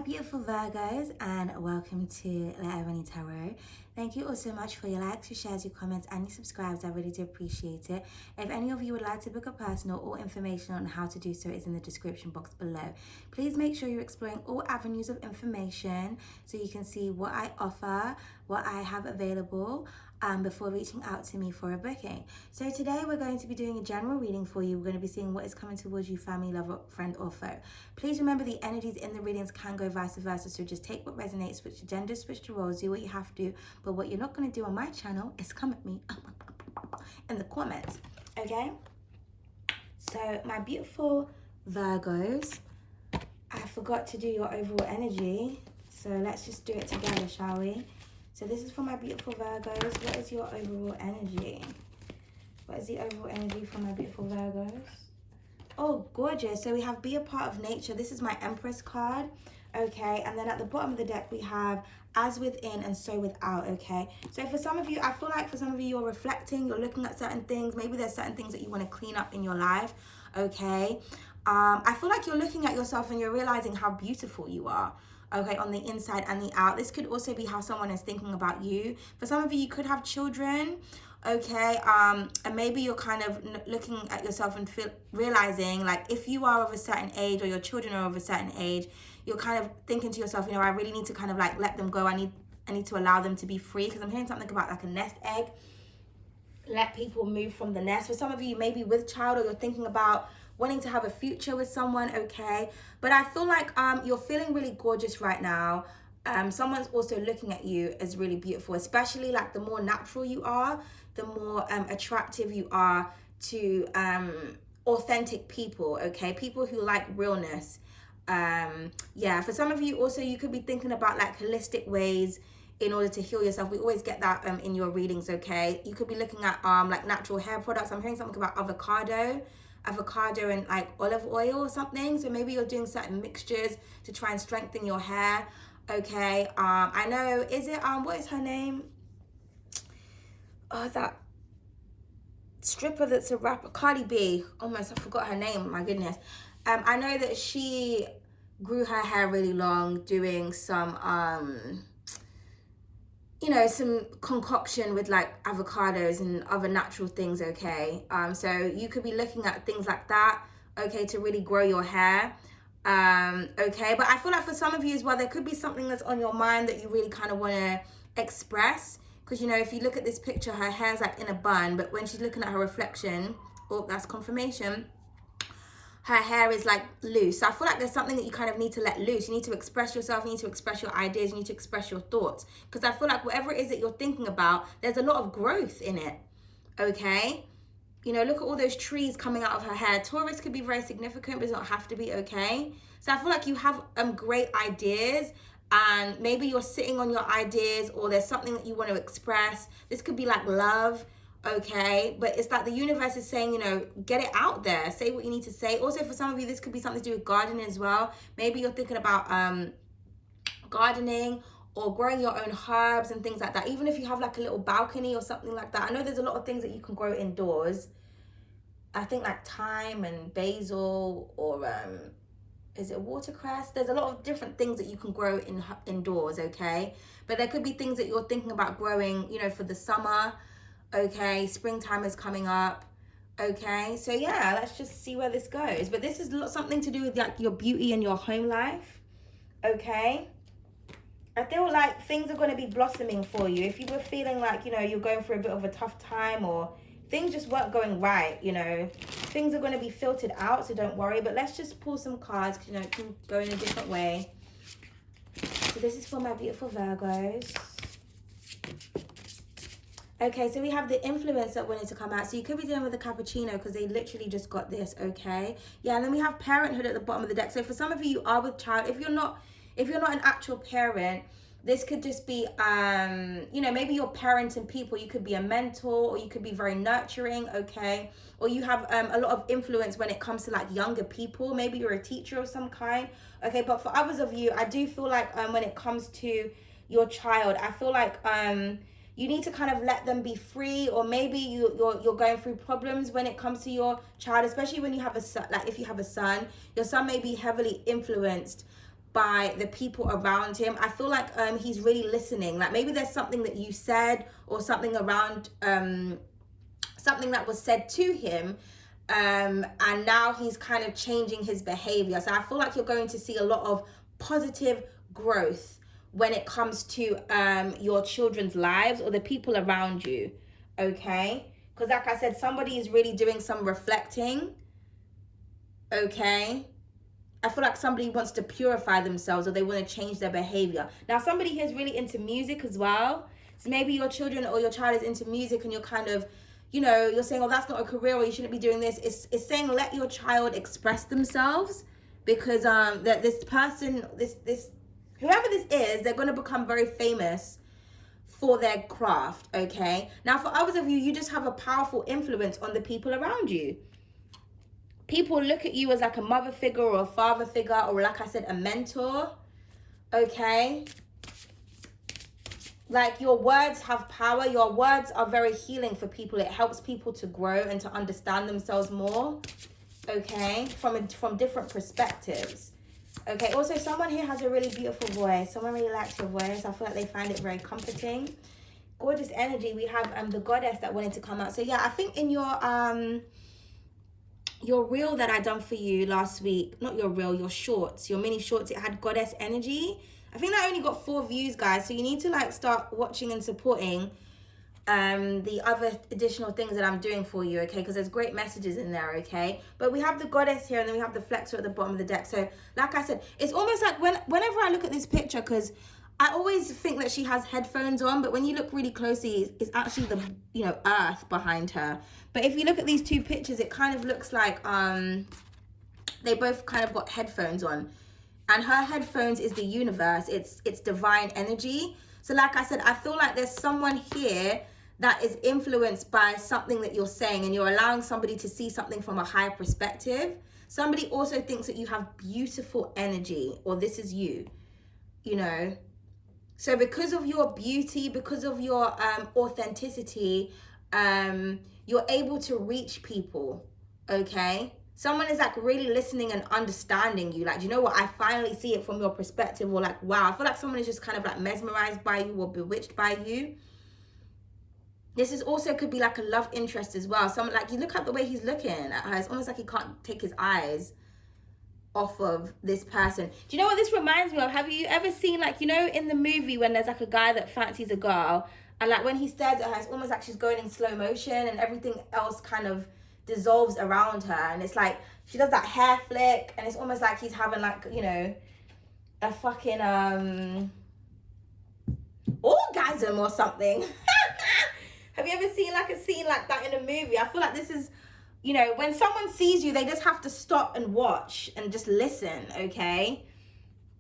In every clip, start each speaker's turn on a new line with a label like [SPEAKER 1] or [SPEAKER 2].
[SPEAKER 1] beautiful Virgos, and welcome to Laebonyarts Tarot. Thank you all so much for your likes, your shares, your comments, and your subscribes. I really do appreciate it. If any of you would like to book a personal, all information on how to do so is in the description box below. Please make sure you're exploring all avenues of information so you can see what I offer, what I have available, before reaching out to me for a booking. So today we're going to be doing a general reading for you. We're going to be seeing what is coming towards you, family, lover, friend, or foe. Please remember the energies in the readings can go vice versa, so just take what resonates, switch the gender, switch the roles, do what you have to, but what you're not going to do on my channel is come at me in the comments, okay? So my beautiful Virgos, I forgot to do your overall energy, so let's just do it together, shall we? So this is for my beautiful Virgos. What is your overall energy? What is the overall energy for my beautiful Virgos? Oh, gorgeous. So we have be a part of nature. This is my Empress card. Okay, and then at the bottom of the deck we have as within and so without. Okay, so for some of you, I feel like for some of you, you're reflecting, you're looking at certain things. Maybe there's certain things that you want to clean up in your life. Okay, I feel like you're looking at yourself and you're realizing how beautiful you are. Okay, on the inside and the out. This could also be how someone is thinking about you. For some of you, you could have children, okay, and maybe you're kind of looking at yourself and realizing, like, if you are of a certain age or your children are of a certain age, you're kind of thinking to yourself, you know, I really need to kind of like let them go. I need to allow them to be free, because I'm hearing something about like a nest egg. Let people move from the nest. For some of you, maybe with child, or you're thinking about wanting to have a future with someone, okay? But I feel like you're feeling really gorgeous right now. Someone's also looking at you as really beautiful, especially like the more natural you are, the more attractive you are to authentic people, okay? People who like realness. Yeah, for some of you also, you could be thinking about like holistic ways in order to heal yourself. We always get that in your readings, okay? You could be looking at like natural hair products. I'm hearing something about avocado and like olive oil or something. So maybe you're doing certain mixtures to try and strengthen your hair, okay? I know, is it what is her name? Oh, that stripper that's a rapper, Cardi B. Almost, I forgot her name, my goodness. I know that she grew her hair really long doing some you know, some concoction with like avocados and other natural things, okay? So you could be looking at things like that, okay, to really grow your hair, okay? But I feel like for some of you as well, there could be something that's on your mind that you really kind of want to express, because, you know, if you look at this picture, her hair's like in a bun, but when she's looking at her reflection, oh, that's confirmation, her hair is like loose. So I feel like there's something that you kind of need to let loose. You need to express yourself, you need to express your ideas, you need to express your thoughts. Because I feel like whatever it is that you're thinking about, there's a lot of growth in it, okay? You know, look at all those trees coming out of her hair. Taurus could be very significant, but it does not have to be, okay? So I feel like you have great ideas, and maybe you're sitting on your ideas, or there's something that you want to express. This could be like love, okay? But it's like the universe is saying, you know, get it out there, say what you need to say. Also, for some of you, this could be something to do with gardening as well. Maybe you're thinking about gardening or growing your own herbs and things like that. Even if you have like a little balcony or something like that. I know there's a lot of things that you can grow indoors. I think like thyme and basil, or is it watercress? There's a lot of different things that you can grow indoors, okay? But there could be things that you're thinking about growing, you know, for the summer, okay? Springtime is coming up, okay? So yeah, let's just see where this goes. But this is something to do with like your beauty and your home life, okay? I feel like things are going to be blossoming for you. If you were feeling like, you know, you're going through a bit of a tough time, or things just weren't going right, you know, things are going to be filtered out, so don't worry. But let's just pull some cards, because, you know, it can go in a different way. So this is for my beautiful Virgos. Okay, so we have the influence that wanted to come out. So you could be dealing with a cappuccino, because they literally just got this, okay? Yeah, and then we have parenthood at the bottom of the deck. So for some of you, you are with child. If you're not an actual parent, this could just be, you know, maybe you're parenting people. You could be a mentor, or you could be very nurturing, okay? Or you have a lot of influence when it comes to like younger people. Maybe you're a teacher of some kind, okay? But for others of you, I do feel like when it comes to your child, I feel like you need to kind of let them be free, or maybe you're going through problems when it comes to your child, especially when you have a son. Like if you have a son, your son may be heavily influenced by the people around him. I feel like he's really listening. Like maybe there's something that you said or something around something that was said to him, and now he's kind of changing his behavior. So I feel like you're going to see a lot of positive growth when it comes to your children's lives or the people around you, okay? Because like I said, somebody is really doing some reflecting, okay? I feel like somebody wants to purify themselves or they want to change their behavior. Now, somebody here is really into music as well. So maybe your children or your child is into music and you're kind of, you know, you're saying, oh, that's not a career or you shouldn't be doing this. It's saying let your child express themselves, because that this person, this whoever this is, they're going to become very famous for their craft, okay? Now, for others of you, you just have a powerful influence on the people around you. People look at you as like a mother figure or a father figure, or like I said, a mentor, okay? Like your words have power. Your words are very healing for people. It helps people to grow and to understand themselves more, okay? From different perspectives, okay? Also, someone here has a really beautiful voice. Someone really likes your voice. I feel like they find it very comforting. Gorgeous energy. We have the goddess that wanted to come out. So yeah, I think in your reel that I done for you last week, not your reel, your shorts, your mini shorts, it had goddess energy. I think that only got 4 views, guys. So you need to like start watching and supporting the other additional things that I'm doing for you, okay? Because there's great messages in there, okay? But we have the goddess here and then we have the flexor at the bottom of the deck. So like I said, it's almost like whenever I look at this picture, because I always think that she has headphones on, but when you look really closely, it's actually the, you know, earth behind her. But if you look at these 2 pictures, it kind of looks like they both kind of got headphones on. And her headphones is the universe. It's divine energy. So like I said, I feel like there's someone here that is influenced by something that you're saying, and you're allowing somebody to see something from a higher perspective. Somebody also thinks that you have beautiful energy, or this is you, you know. So because of your beauty, because of your authenticity, you're able to reach people, okay? Someone is like really listening and understanding you. Like, do you know what? I finally see it from your perspective, or like, wow, I feel like someone is just kind of like mesmerized by you or bewitched by you. This is also could be like a love interest as well. Someone, like, you look at the way he's looking at her. It's almost like he can't take his eyes off of this person. Do you know what this reminds me of? Have you ever seen, like, you know, in the movie when there's like a guy that fancies a girl, and like when he stares at her, it's almost like she's going in slow motion and everything else kind of dissolves around her, and it's like she does that hair flick, and it's almost like he's having like, you know, a fucking orgasm or something. Have you ever seen like a scene like that in a movie? I feel like this is, you know, when someone sees you, they just have to stop and watch and just listen, okay?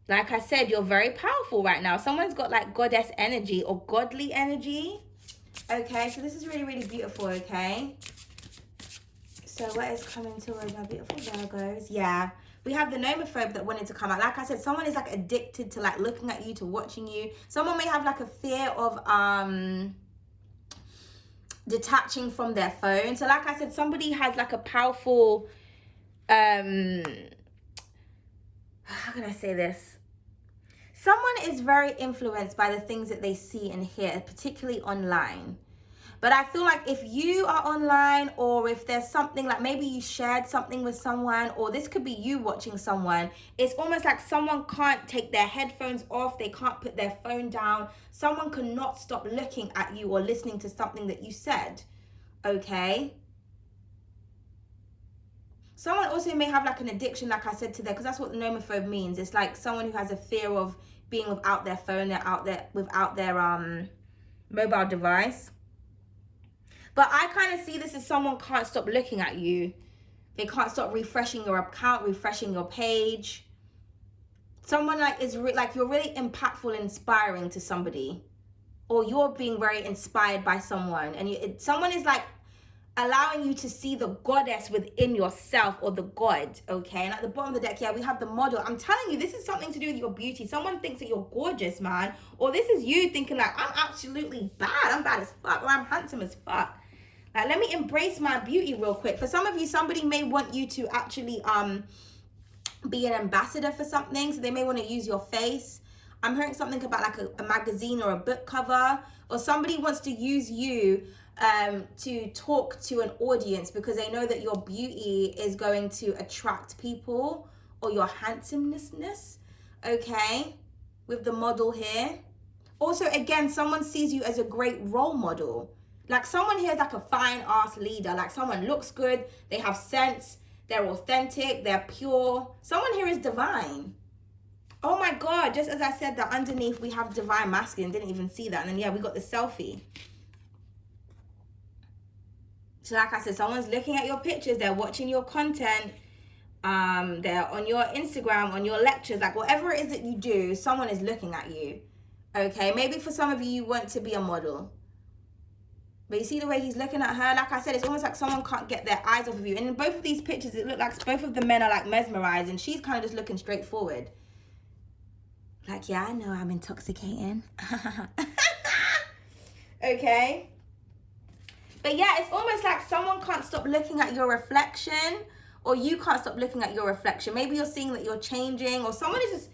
[SPEAKER 1] Like I said, you're very powerful right now. Someone's got like goddess energy or godly energy, okay? So this is really, really beautiful, okay? So what is coming towards my beautiful Virgos? Yeah, we have the nomophobe that wanted to come out. Like I said, someone is like addicted to like looking at you, to watching you. Someone may have like a fear of detaching from their phone. So like I said, somebody has like a powerful how can I say this? Someone is very influenced by the things that they see and hear, particularly online. But I feel like if you are online, or if there's something like maybe you shared something with someone, or this could be you watching someone, it's almost like someone can't take their headphones off, they can't put their phone down. Someone cannot stop looking at you or listening to something that you said, okay? Someone also may have like an addiction, like I said to there, because that's what the nomophobe means. It's like someone who has a fear of being without their phone, they're out there without their mobile device. But I kind of see this as someone can't stop looking at you. They can't stop refreshing your account, refreshing your page. Someone like is like you're really impactful and inspiring to somebody, or you're being very inspired by someone, and someone is like allowing you to see the goddess within yourself, or the god, okay? And at the bottom of the deck, yeah, we have the model. I'm telling you, this is something to do with your beauty. Someone thinks that you're gorgeous, man, or this is you thinking like, I'm absolutely bad, I'm bad as fuck, or I'm handsome as fuck. Like, let me embrace my beauty real quick. For some of you, somebody may want you to actually be an ambassador for something. So they may want to use your face. I'm hearing something about like a magazine or a book cover, or somebody wants to use you to talk to an audience because they know that your beauty is going to attract people, or your handsomeness, okay, with the model here. Also, again, someone sees you as a great role model. Like someone here is like a fine ass leader. Like someone looks good, they have sense, they're authentic, they're pure. Someone here is divine. Oh my God, just as I said that underneath we have divine masculine, didn't even see that. And then yeah, we got the selfie. So like I said, someone's looking at your pictures, they're watching your content, they're on your Instagram, on your lectures, like whatever it is that you do, someone is looking at you. Okay, maybe for some of you, you want to be a model. But you see the way he's looking at her? Like I said, it's almost like someone can't get their eyes off of you. And in both of these pictures, it looked like both of the men are like mesmerized, and she's kind of just looking straight forward. Like, yeah, I know I'm intoxicating. Okay. But yeah, it's almost like someone can't stop looking at your reflection, or you can't stop looking at your reflection. Maybe you're seeing that you're changing, or someone is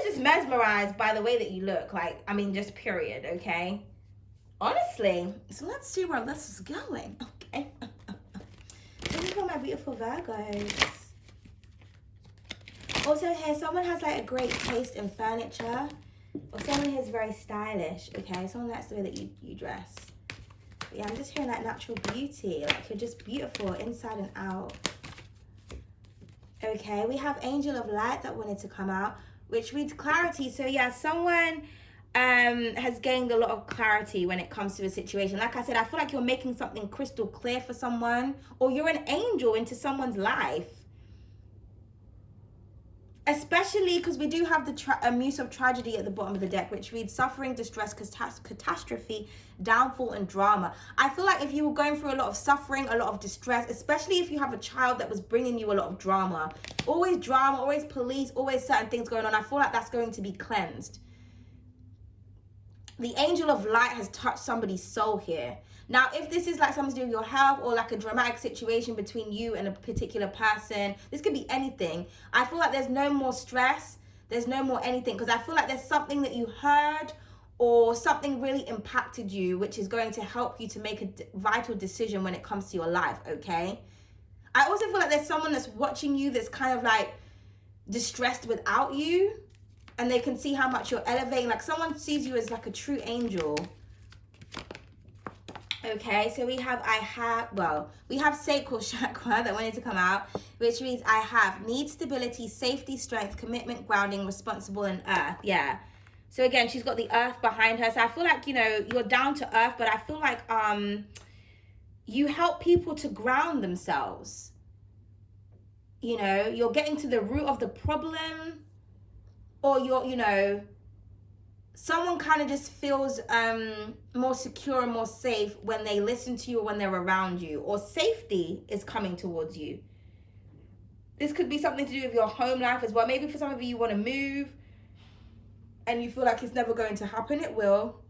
[SPEAKER 1] just mesmerized by the way that you look. Like, I mean, just period, okay? Honestly. So let's see where this is going, okay? This is for my beautiful Virgos. Also here, someone has like a great taste in furniture, or someone here is very stylish, okay? Someone likes the way that you dress. But yeah, I'm just hearing like natural beauty, like you're just beautiful inside and out. Okay, we have Angel of Light that wanted to come out, which reads clarity. So yeah, someone has gained a lot of clarity when it comes to a situation. Like I said, I feel like you're making something crystal clear for someone, or you're an angel into someone's life. Especially because we do have the muse of tragedy at the bottom of the deck, which reads suffering, distress, catastrophe, downfall, and drama. I feel like if you were going through a lot of suffering, a lot of distress, especially if you have a child that was bringing you a lot of drama, always police, always certain things going on, I feel like that's going to be cleansed. The Angel of Light has touched somebody's soul here. Now, if this is like something to do with your health, or like a dramatic situation between you and a particular person, this could be anything. I feel like there's no more stress. There's no more anything, because I feel like there's something that you heard, or something really impacted you, which is going to help you to make a vital decision when it comes to your life, okay? I also feel like there's someone that's watching you that's kind of like distressed without you, and they can see how much you're elevating. Like someone sees you as like a true angel. Okay, so we have sacral chakra that wanted to come out, which reads, I have need, stability, safety, strength, commitment, grounding, responsible, and earth. Yeah. So again, she's got the earth behind her. So I feel like, you know, you're down to earth, but I feel like you help people to ground themselves. You know, you're getting to the root of the problem, or you're, you know, someone kind of just feels more secure and more safe when they listen to you, or when they're around you, or safety is coming towards you. This could be something to do with your home life as well. Maybe for some of you, you want to move and you feel like it's never going to happen. It will.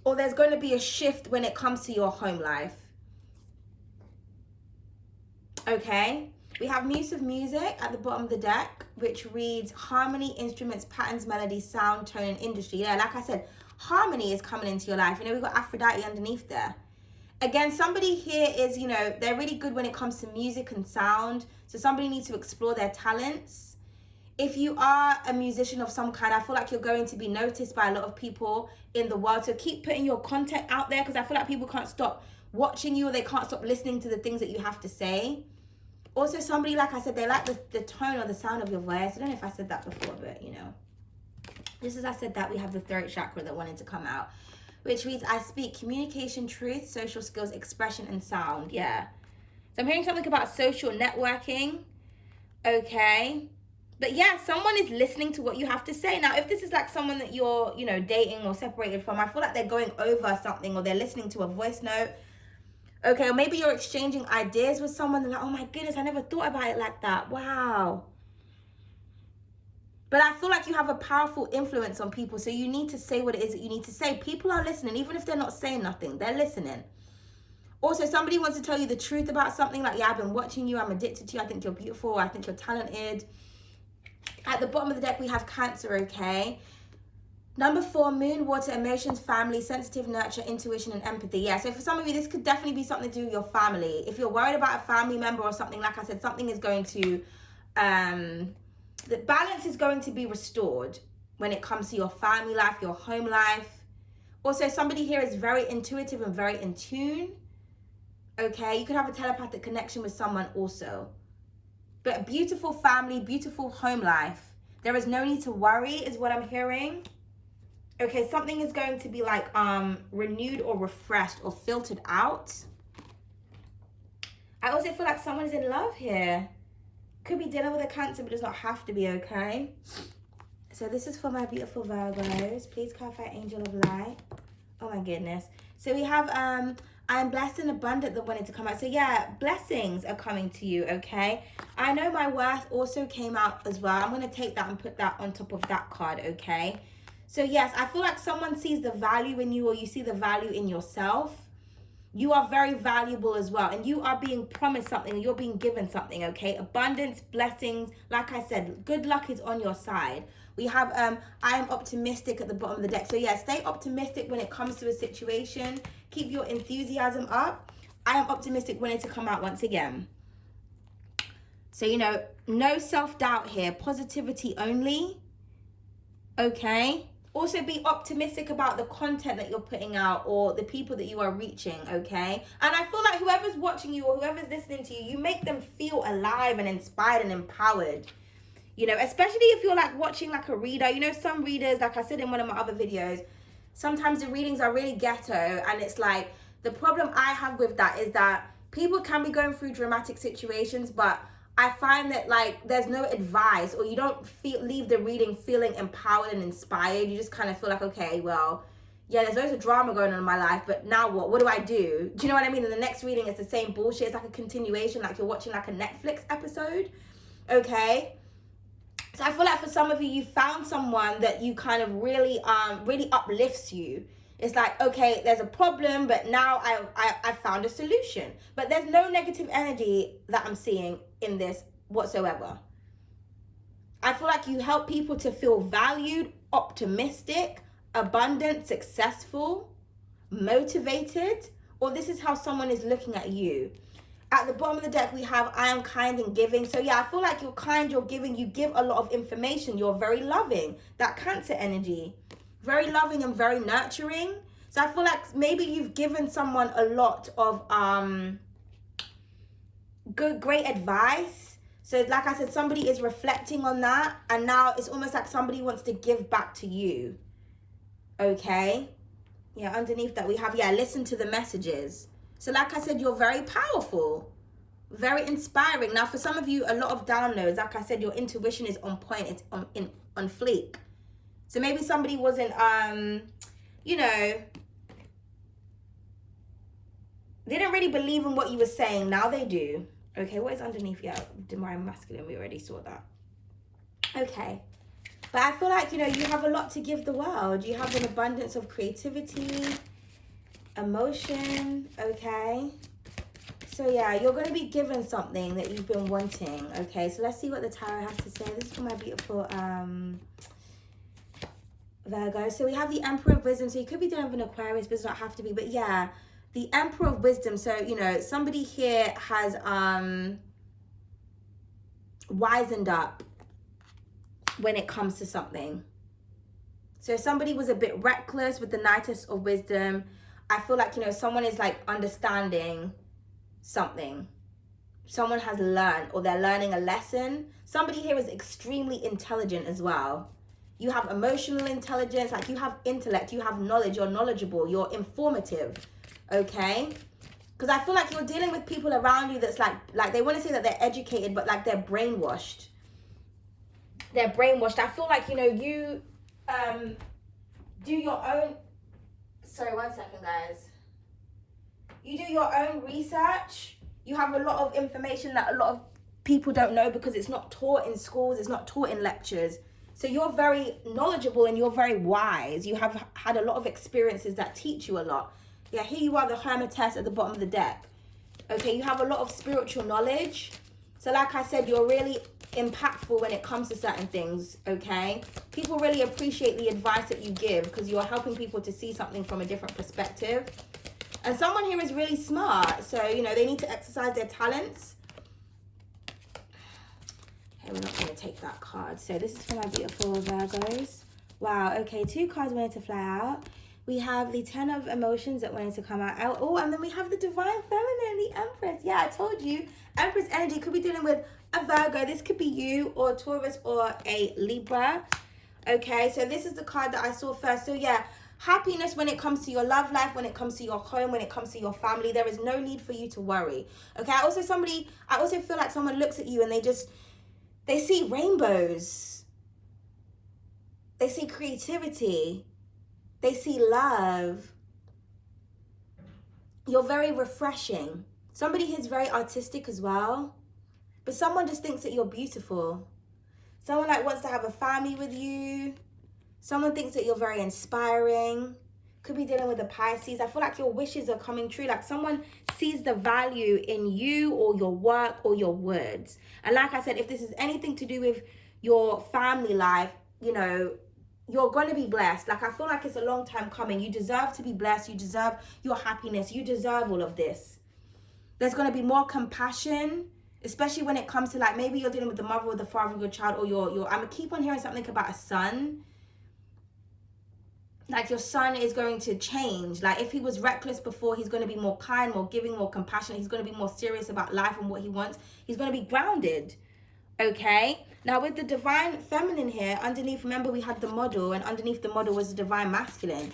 [SPEAKER 1] Or there's going to be a shift when it comes to your home life. Okay. We have Muse of Music at the bottom of the deck, which reads harmony, instruments, patterns, melody, sound, tone, and industry. Yeah, like I said, harmony is coming into your life. You know, we've got Aphrodite underneath there. Again, somebody here is, you know, they're really good when it comes to music and sound. So somebody needs to explore their talents. If you are a musician of some kind, I feel like you're going to be noticed by a lot of people in the world. So keep putting your content out there, because I feel like people can't stop watching you, or they can't stop listening to the things that you have to say. Also, somebody, like I said, they like the tone or the sound of your voice. I don't know if I said that before, but, you know. Just as I said that, we have the throat chakra that wanted to come out, which reads, I speak communication, truth, social skills, expression, and sound. Yeah. So I'm hearing something about social networking. Okay. But yeah, someone is listening to what you have to say. Now, if this is like someone that you're, you know, dating or separated from, I feel like they're going over something, or they're listening to a voice note. Okay, or maybe you're exchanging ideas with someone. They're like, oh my goodness, I never thought about it like that. Wow. But I feel like you have a powerful influence on people. So you need to say what it is that you need to say. People are listening, even if they're not saying nothing. They're listening. Also, somebody wants to tell you the truth about something, like, yeah, I've been watching you, I'm addicted to you, I think you're beautiful, I think you're talented. At the bottom of the deck, we have Cancer, okay? Number 4, moon, water, emotions, family, sensitive, nurture, intuition, and empathy. Yeah, so for some of you, this could definitely be something to do with your family. If you're worried about a family member or something, like I said, something is going to, the balance is going to be restored when it comes to your family life, your home life. Also, somebody here is very intuitive and very in tune. Okay, you could have a telepathic connection with someone also. But a beautiful family, beautiful home life. There is no need to worry, is what I'm hearing. Okay, something is going to be like renewed or refreshed or filtered out. I also feel like someone is in love here. Could be dealing with a Cancer, but does not have to be, okay? So this is for my beautiful Virgos. Please clarify, angel of light. Oh my goodness. So we have I am blessed and abundant that wanted to come out. So yeah, blessings are coming to you, okay? I know my worth also came out as well. I'm going to take that and put that on top of that card, okay? So yes, I feel like someone sees the value in you, or you see the value in yourself. You are very valuable as well, and you are being promised something, you're being given something, okay? Abundance, blessings, like I said, good luck is on your side. We have I am optimistic at the bottom of the deck. So yeah, stay optimistic when it comes to a situation. Keep your enthusiasm up. I am optimistic wanting to come out once again. So, you know, no self-doubt here, positivity only, okay? Also be optimistic about the content that you're putting out or the people that you are reaching, okay? And I feel like whoever's watching you or whoever's listening to you, you make them feel alive and inspired and empowered. You know, especially if you're like watching like a reader. You know, some readers, like I said in one of my other videos, sometimes the readings are really ghetto. And it's like, the problem I have with that is that people can be going through dramatic situations, but I find that like there's no advice, or you don't leave the reading feeling empowered and inspired. You just kind of feel like, okay, well, yeah, there's loads of drama going on in my life, but now what? What do I do? Do you know what I mean? And the next reading is the same bullshit. It's like a continuation, like you're watching like a Netflix episode, okay? So I feel like for some of you, you found someone that you kind of really uplifts you. It's like, okay, there's a problem, but now I found a solution. But there's no negative energy that I'm seeing in this whatsoever. I feel like you help people to feel valued, optimistic, abundant, successful, motivated, or this is how someone is looking at you. At the bottom of the deck, we have I am kind and giving. So yeah, I feel like you're kind, you're giving, you give a lot of information. You're very loving. That Cancer energy. Very loving and very nurturing. So I feel like maybe you've given someone a lot of great advice. So like I said, somebody is reflecting on that. And now it's almost like somebody wants to give back to you. Okay. Yeah, underneath that we have, yeah, listen to the messages. So like I said, you're very powerful, very inspiring. Now, for some of you, a lot of downloads, like I said, your intuition is on point. It's on fleek. So maybe somebody wasn't, you know, they didn't really believe in what you were saying. Now they do. Okay, what is underneath? Yeah, Divine Masculine, we already saw that. Okay. But I feel like, you know, you have a lot to give the world. You have an abundance of creativity, emotion, okay? So yeah, you're going to be given something that you've been wanting, okay? So let's see what the tarot has to say. This is for my beautiful Virgo. So we have the Emperor of Wisdom. So you could be dealing with an Aquarius, but it does not have to be. But yeah, the Emperor of Wisdom. So, you know, somebody here has wisened up when it comes to something. So somebody was a bit reckless with the Knight of Wisdom. I feel like, you know, someone is like understanding something. Someone has learned, or they're learning a lesson. Somebody here is extremely intelligent as well. You have emotional intelligence, like you have intellect, you have knowledge, you're knowledgeable, you're informative, okay? Because I feel like you're dealing with people around you that's like they want to say that they're educated, but like they're brainwashed. They're brainwashed. I feel like, you know, you do your own... Sorry, 1 second, guys. You do your own research. You have a lot of information that a lot of people don't know because it's not taught in schools. It's not taught in lectures. So you're very knowledgeable and you're very wise. You have had a lot of experiences that teach you a lot. Yeah, here you are, the Hermetess at the bottom of the deck. Okay, you have a lot of spiritual knowledge. So like I said, you're really impactful when it comes to certain things, okay? People really appreciate the advice that you give because you're helping people to see something from a different perspective. And someone here is really smart. So, you know, they need to exercise their talents. Okay, we're not going to take that card. So this is for my beautiful Virgos. Wow, okay, 2 cards wanted to fly out. We have the 10 of emotions that wanted to come out. Oh, and then we have the divine feminine, the Empress. Yeah, I told you. Empress energy could be dealing with a Virgo. This could be you or a Taurus or a Libra. Okay, so this is the card that I saw first. So yeah, happiness when it comes to your love life, when it comes to your home, when it comes to your family. There is no need for you to worry. Okay, I also feel like someone looks at you and they see rainbows. They see creativity. They see love. You're very refreshing. Somebody here is very artistic as well. But someone just thinks that you're beautiful. Someone like wants to have a family with you. Someone thinks that you're very inspiring. Could be dealing with a Pisces. I feel like your wishes are coming true. Like someone sees the value in you or your work or your words. And like I said, if this is anything to do with your family life, you know, you're going to be blessed. Like, I feel like it's a long time coming. You deserve to be blessed. You deserve your happiness. You deserve all of this. There's going to be more compassion, especially when it comes to, like, maybe you're dealing with the mother or the father of your child, or I'm going to keep on hearing something about a son. Like, your son is going to change. Like, if he was reckless before, he's going to be more kind, more giving, more compassionate. He's going to be more serious about life and what he wants. He's going to be grounded. Okay, now with the divine feminine here, underneath, remember we had the model, and underneath the model was the divine masculine.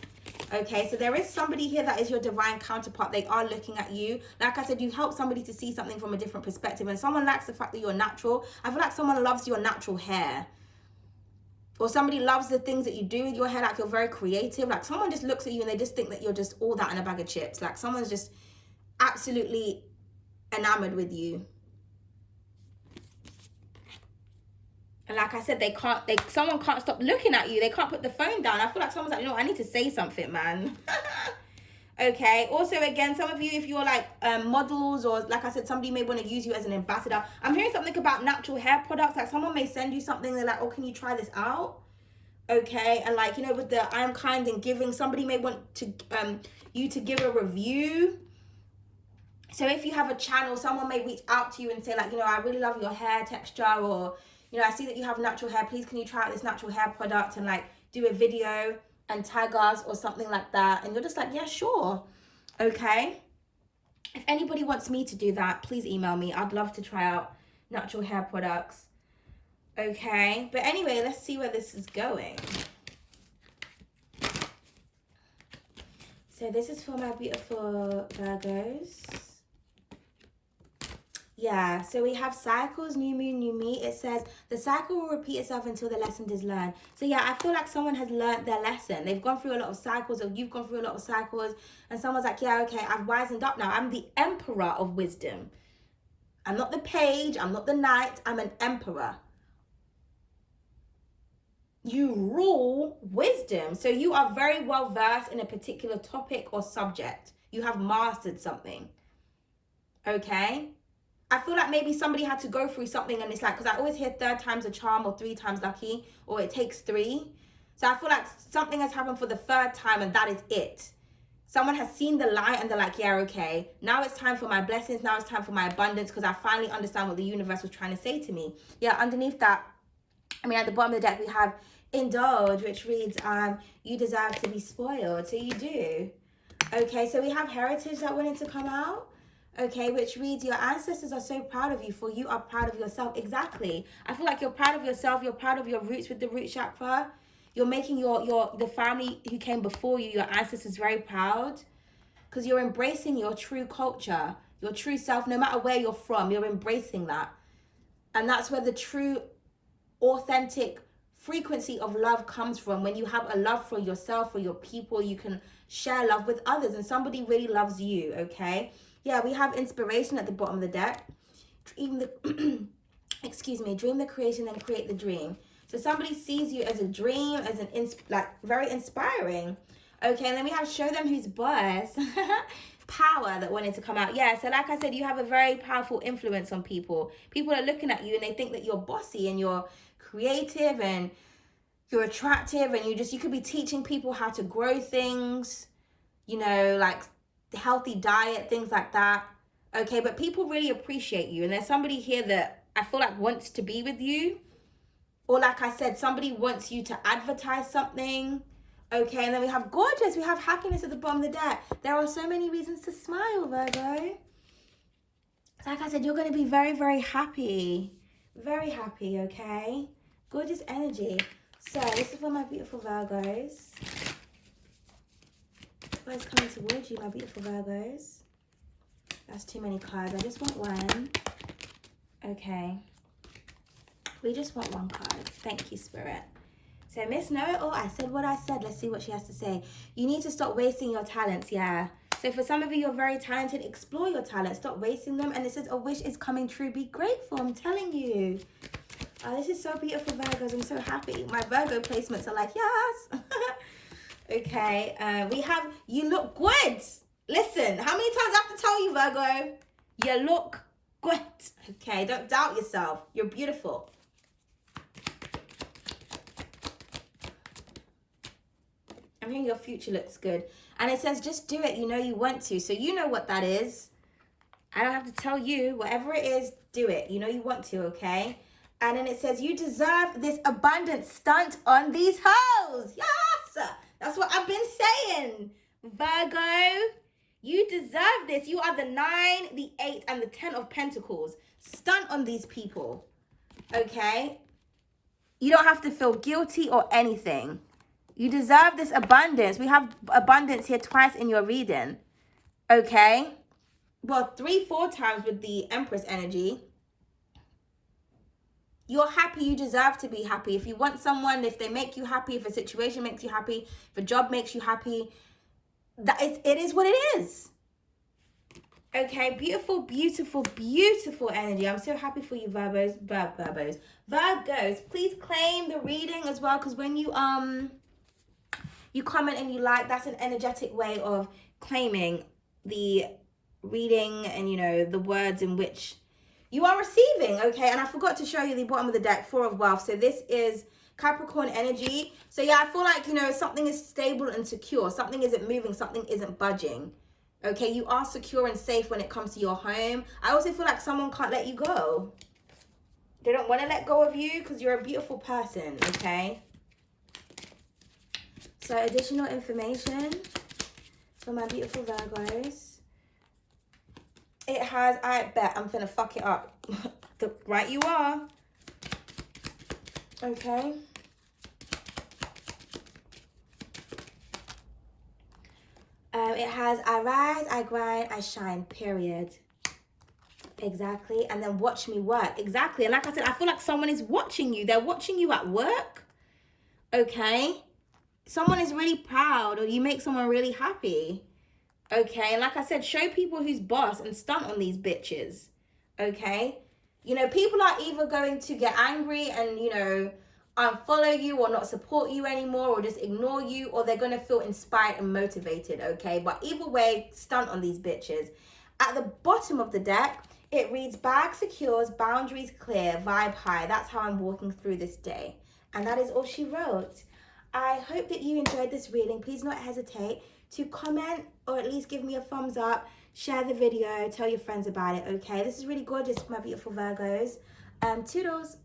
[SPEAKER 1] Okay, so there is somebody here that is your divine counterpart. They are looking at you. Like I said, you help somebody to see something from a different perspective, and someone likes the fact that you're natural. I feel like someone loves your natural hair, or somebody loves the things that you do with your hair. Like, you're very creative. Like, someone just looks at you and they just think that you're just all that in a bag of chips. Like, someone's just absolutely enamored with you. And like I said, someone can't stop looking at you. They can't put the phone down. I feel like someone's like, you know, I need to say something, man. Okay. Also, again, some of you, if you're like models, or like I said, somebody may want to use you as an ambassador. I'm hearing something about natural hair products. Like, someone may send you something. They're like, oh, can you try this out? Okay. And like, you know, with the I am kind and giving, somebody may want to you to give a review. So if you have a channel, someone may reach out to you and say, like, you know, I really love your hair texture, or, you know, I see that you have natural hair. Please, can you try out this natural hair product and like do a video and tag us or something like that? And you're just like, yeah, sure. Okay. If anybody wants me to do that, please email me. I'd love to try out natural hair products. Okay. But anyway, let's see where this is going. So this is for my beautiful Virgos. Yeah, so we have cycles, new moon, new me. It says the cycle will repeat itself until the lesson is learned. So yeah, I feel like someone has learned their lesson. They've gone through a lot of cycles, or you've gone through a lot of cycles, and someone's like, yeah, okay, I've wisened up now. I'm the emperor of wisdom. I'm not the page, I'm not the knight, I'm an emperor. You rule wisdom. So you are very well versed in a particular topic or subject. You have mastered something. Okay? I feel like maybe somebody had to go through something, and it's like, because I always hear 3 times a charm or 3 times lucky, or it takes 3. So I feel like something has happened for the 3rd time, and that is it. Someone has seen the light and they're like, yeah, okay, now it's time for my blessings. Now it's time for my abundance, because I finally understand what the universe was trying to say to me. Yeah, underneath that, I mean, at the bottom of the deck, we have indulge, which reads, you deserve to be spoiled. So you do. Okay, so we have heritage that wanted to come out. Okay, which reads, your ancestors are so proud of you, for you are proud of yourself. Exactly. I feel like you're proud of yourself. You're proud of your roots with the root chakra. You're making the family who came before you, your ancestors, very proud, because you're embracing your true culture, your true self. No matter where you're from, you're embracing that. And that's where the true, authentic frequency of love comes from. When you have a love for yourself, for your people, you can share love with others, and somebody really loves you. Okay. Yeah, we have inspiration at the bottom of the deck. Dream the, excuse me, dream the creation, then create the dream. So somebody sees you as a dream, as very inspiring. Okay, and then we have show them who's boss. Power that wanted to come out. Yeah, so like I said, you have a very powerful influence on people. People are looking at you and they think that you're bossy and you're creative and you're attractive, and you could be teaching people how to grow things, you know, like healthy diet, things like that. Okay, but people really appreciate you, and there's somebody here that I feel like wants to be with you, or like I said, somebody wants you to advertise something. Okay, and then we have gorgeous, we have happiness at the bottom of the deck. There are so many reasons to smile, Virgo. Like I said, you're going to be very, very happy. Very happy, okay? Gorgeous energy. So, this is for my beautiful Virgos. What is coming towards you, my beautiful Virgos? That's too many cards. I just want one. Okay. We just want one card. Thank you, Spirit. So, Miss Know-It-All, I said what I said. Let's see what she has to say. You need to stop wasting your talents, yeah. So, for some of you, you're very talented. Explore your talents. Stop wasting them. And it says, a wish is coming true. Be grateful. I'm telling you. Oh, this is so beautiful, Virgos. I'm so happy. My Virgo placements are like, yes. Okay. We have, you look good. Listen, how many times I have to tell you, Virgo? You look good. Okay, don't doubt yourself. You're beautiful. I'm hearing your future looks good. And it says, just do it. You know you want to. So you know what that is. I don't have to tell you. Whatever it is, do it. You know you want to, okay? And then it says, you deserve this abundant stunt on these hoes. Yes! That's what I've been saying. Virgo, you deserve this. You are the 9, the 8, and the 10 of Pentacles. Stunt on these people. Okay? You don't have to feel guilty or anything. You deserve this abundance. We have abundance here twice in your reading. Okay? Well, 3, 4 times with the Empress energy. You're happy. You deserve to be happy. If you want someone, if they make you happy, if a situation makes you happy, if a job makes you happy, it is what it is. Okay, beautiful, beautiful, beautiful energy. I'm so happy for you, Virgos. Virgos, please claim the reading as well, because when you comment and you like, that's an energetic way of claiming the reading and, you know, the words in which you are receiving. Okay, and I forgot to show you the bottom of the deck, 4 of Wealth. So this is Capricorn energy. So yeah, I feel like, you know, something is stable and secure. Something isn't moving. Something isn't budging. Okay, you are secure and safe when it comes to your home. I also feel like someone can't let you go. They don't want to let go of you because you're a beautiful person, okay? So additional information for my beautiful Virgos. It has, I bet I'm finna fuck it up. Right you are. Okay. It has, I rise, I grind, I shine, period. Exactly. And then watch me work. Exactly. And like I said, I feel like someone is watching you. They're watching you at work. Okay. Someone is really proud, or you make someone really happy. Okay, and like I said, show people who's boss and stunt on these bitches. Okay, you know, people are either going to get angry and, you know, unfollow you or not support you anymore or just ignore you, or they're going to feel inspired and motivated. Okay, but either way, stunt on these bitches. At the bottom of the deck, it reads, bag secures, boundaries clear, vibe high. That's how I'm walking through this day. And that is all she wrote. I hope that you enjoyed this reading. Please not hesitate to comment or at least give me a thumbs up, share the video, tell your friends about it, okay? This is really gorgeous, my beautiful Virgos. Toodles.